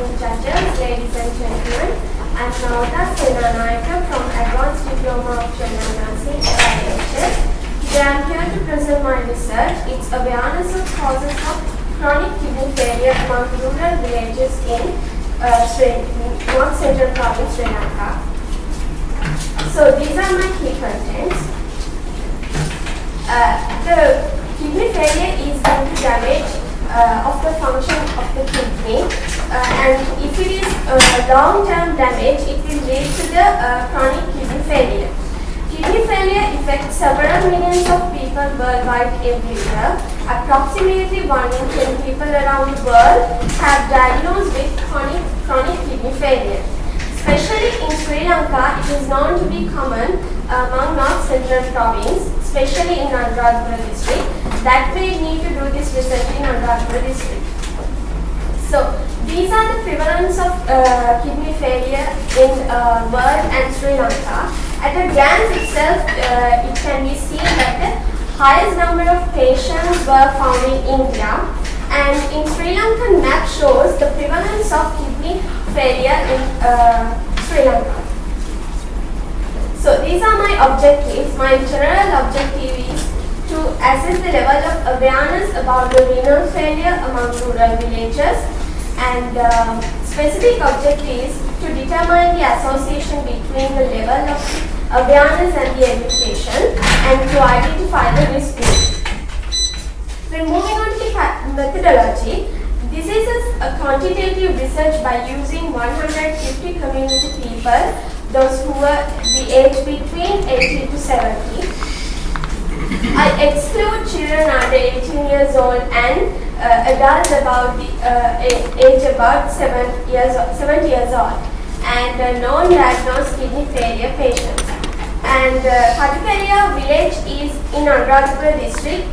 distinguished judges, ladies and gentlemen. I'm Navata Senanayaka from Advanced Diploma of General Nursing, AIHS. Today I'm here to present my research. It's awareness of causes of chronic kidney failure among rural villages in North Central Province, Sri Lanka. So these are my key contents. The kidney failure is due to damage of the function of the kidney, and if it is long-term damage, it will lead to the chronic kidney failure. Kidney failure affects several millions of people worldwide every year. Approximately 1 in 10 people around the world have diagnosed with chronic kidney failure. Especially in Sri Lanka, it is known to be common among North Central Province, especially in Anuradhapura district. That we need to do this research in Anuradhapura district. So these are the prevalence of kidney failure in world and Sri Lanka. At a glance itself, it can be seen that the highest number of patients were found in India, and in Sri Lankan map shows the prevalence of kidney failure in Sri Lanka. So these are my objectives. My general objective is to assess the level of awareness about the renal failure among rural villages, and specific objective is to determine the association between the level of awareness and the education, and to identify the risk group. Then moving on to the methodology, this is a quantitative research by using 150 community people, those who were the age between 80 to 70. I exclude children under 18 years old and adults about the age about 70 years old, and non-diagnosed kidney failure patients. And Katukaria village is in Anuradhapura district,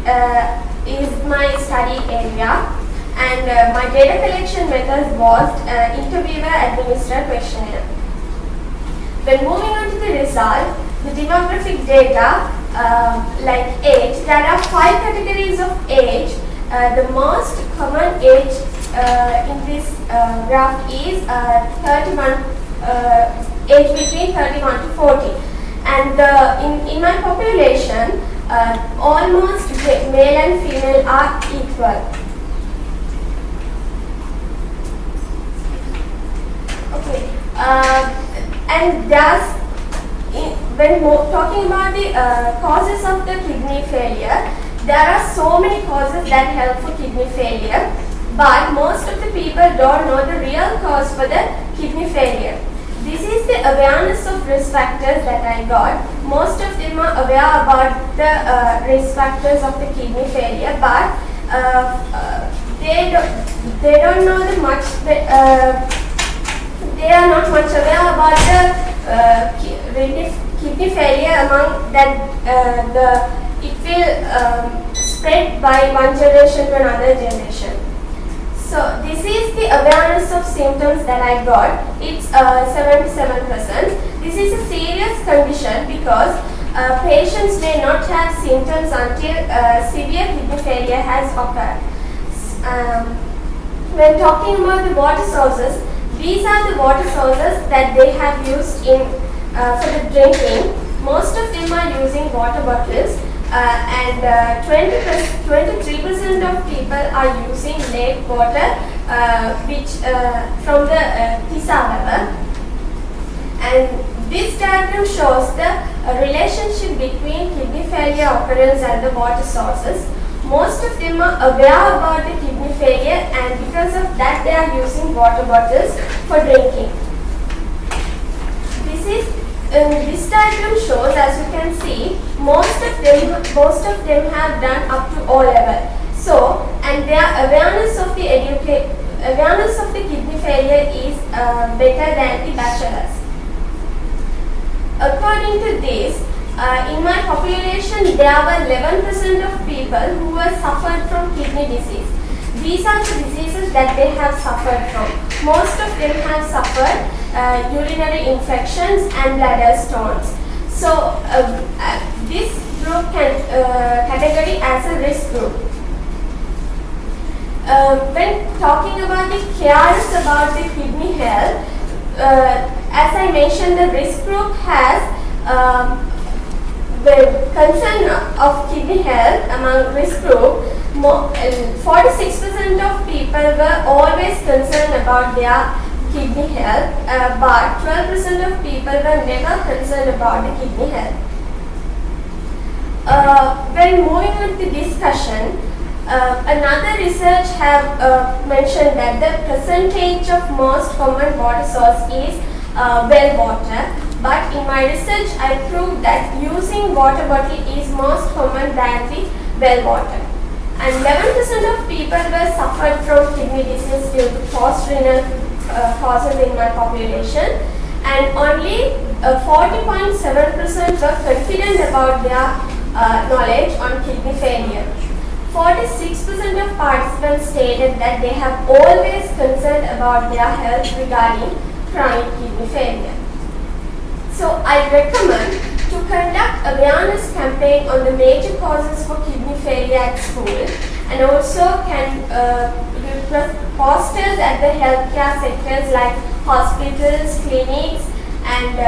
is my study area, and my data collection method was interviewer administered questionnaire. When moving on to the result, the demographic data like age, there are 5 categories of age. The most common age in this graph is 31, age between 31 to 40. And in my population, almost male and female are equal. Okay, and thus, when talking about the causes of the kidney failure, there are so many causes that help for kidney failure, but most of the people don't know the real cause for the kidney failure. This is the awareness of risk factors that I got. Most of them are aware about the risk factors of the kidney failure, but they don't know the much. They are not much aware about the kidney failure among that it will spread by one generation to another generation. So this is the awareness of symptoms that I got. It's 77%. This is a serious condition because patients may not have symptoms until severe kidney failure has occurred. When talking about the water sources, these are the water sources that they have used in for the drinking. Most of them are using water bottles, and 23% of people are using lake water, which from the Tisa river. And this diagram shows the relationship between kidney failure occurrence and the water sources. Most of them are aware about the kidney failure, and because of that they are using water bottles for drinking. This diagram shows, as you can see, most of them have done up to O level. So, and their awareness of the kidney failure is better than the bachelors. According to this, in my population, there were 11% of people who were suffered from kidney disease. These are the diseases that they have suffered from. Most of them have suffered urinary infections and bladder stones. So this group can category as a risk group. when talking about the cares about the kidney health, as I mentioned, the risk group has the concern of kidney health among risk group. 46% of people were always concerned about their kidney health, but 12% of people were never concerned about the kidney health. When moving on to discussion, another research have mentioned that the percentage of most common water source is well water, but in my research I proved that using water bottle is most common than the well water. And 11% of people were suffered from kidney disease due to post-renal causes in my population, and only 40.7% were confident about their knowledge on kidney failure. 46% of participants stated that they have always concerned about their health regarding chronic kidney failure. So I recommend to conduct awareness campaign on the major causes for kidney failure at school, and also can posters at the healthcare sectors like hospitals, clinics, and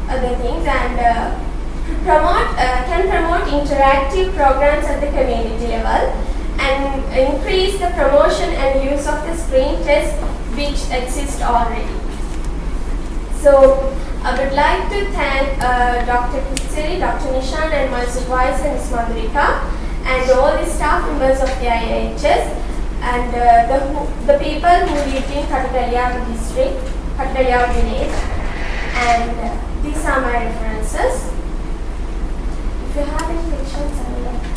other things, and can promote interactive programs at the community level, and increase the promotion and use of the screen test which exist already. So I would like to thank Dr. Kitsiri, Dr. Nishan, and my supervisor Ms. Madhurika, and all the staff members of the IIHS, and the people who live in Kattataliyadu district, Kattataliyadu village, and these are my references. If you have any questions, I will